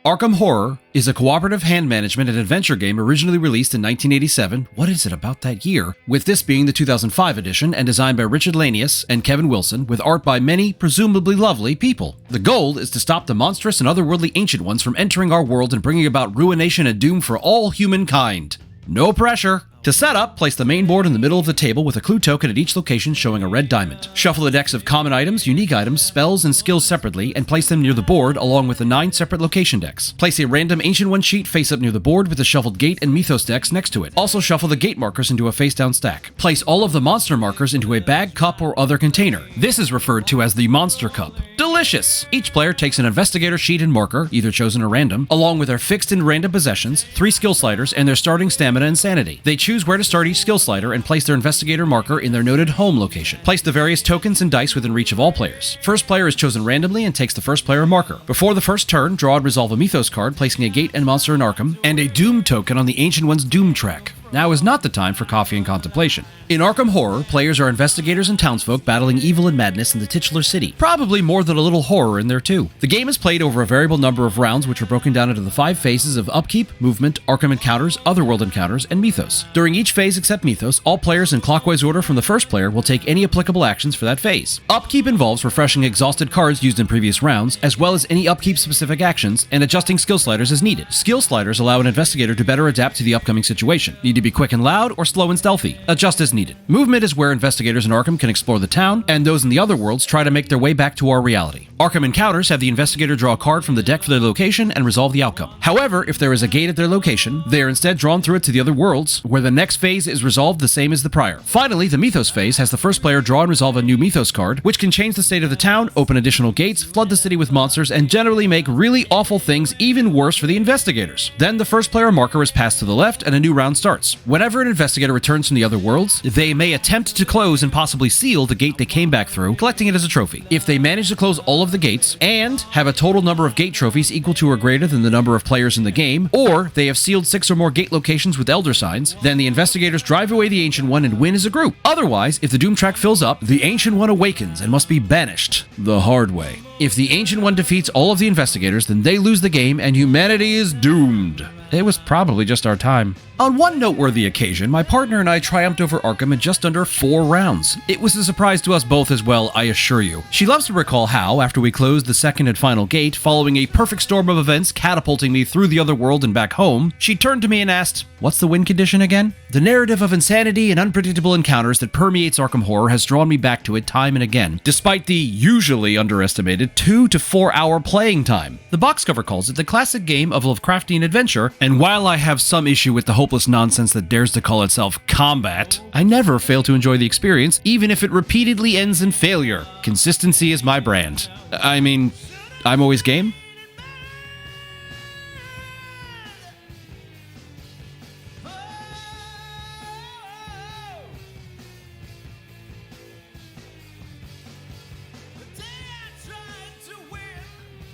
Arkham Horror is a cooperative hand management and adventure game originally released in 1987. What is it about that year? With this being the 2005 edition and designed by Richard Lanius and Kevin Wilson, with art by many, presumably lovely, people. The goal is to stop the monstrous and otherworldly ancient ones from entering our world and bringing about ruination and doom for all humankind. No pressure. To set up, place the main board in the middle of the table with a clue token at each location showing a red diamond. Shuffle the decks of common items, unique items, spells, and skills separately and place them near the board along with the 9 separate location decks. Place a random Ancient One sheet face up near the board with the shuffled gate and mythos decks next to it. Also shuffle the gate markers into a face down stack. Place all of the monster markers into a bag, cup, or other container. This is referred to as the monster cup. Delicious! Each player takes an investigator sheet and marker, either chosen or random, along with their fixed and random possessions, 3 skill sliders, and their starting stamina and sanity. They choose where to start each skill slider and place their investigator marker in their noted home location. Place the various tokens and dice within reach of all players. First player is chosen randomly and takes the first player marker. Before the first turn, draw and resolve a mythos card, placing a gate and monster in Arkham, and a doom token on the Ancient One's doom track. Now is not the time for coffee and contemplation. In Arkham Horror, players are investigators and townsfolk battling evil and madness in the titular city. Probably more than a little horror in there too. The game is played over a variable number of rounds, which are broken down into the 5 phases of Upkeep, Movement, Arkham Encounters, Otherworld Encounters, and Mythos. During each phase except Mythos, all players in clockwise order from the first player will take any applicable actions for that phase. Upkeep involves refreshing exhausted cards used in previous rounds, as well as any upkeep-specific actions, and adjusting skill sliders as needed. Skill sliders allow an investigator to better adapt to the upcoming situation. Need to be quick and loud or slow and stealthy. Adjust as needed. Movement is where investigators in Arkham can explore the town, and those in the other worlds try to make their way back to our reality. Arkham Encounters have the investigator draw a card from the deck for their location and resolve the outcome. However, if there is a gate at their location, they are instead drawn through it to the other worlds, where the next phase is resolved the same as the prior. Finally, the Mythos phase has the first player draw and resolve a new Mythos card, which can change the state of the town, open additional gates, flood the city with monsters, and generally make really awful things even worse for the investigators. Then the first player marker is passed to the left and a new round starts. Whenever an investigator returns from the other worlds, they may attempt to close and possibly seal the gate they came back through, collecting it as a trophy. If they manage to close all of the gates and have a total number of gate trophies equal to or greater than the number of players in the game, or they have sealed 6 or more gate locations with elder signs, then the investigators drive away the Ancient One and win as a group. Otherwise, if the doom track fills up, the Ancient One awakens and must be banished the hard way. If the Ancient One defeats all of the investigators, then they lose the game and humanity is doomed. It was probably just our time. On one noteworthy occasion, my partner and I triumphed over Arkham in just under 4 rounds. It was a surprise to us both as well, I assure you. She loves to recall how, after we closed the second and final gate, following a perfect storm of events catapulting me through the other world and back home, she turned to me and asked, "What's the win condition again?" The narrative of insanity and unpredictable encounters that permeates Arkham Horror has drawn me back to it time and again, despite the usually underestimated 2 to 4 hour playing time. The box cover calls it the classic game of Lovecraftian adventure, and while I have some issue with the hopeless nonsense that dares to call itself combat, I never fail to enjoy the experience, even if it repeatedly ends in failure. Consistency is my brand. I mean, I'm always game.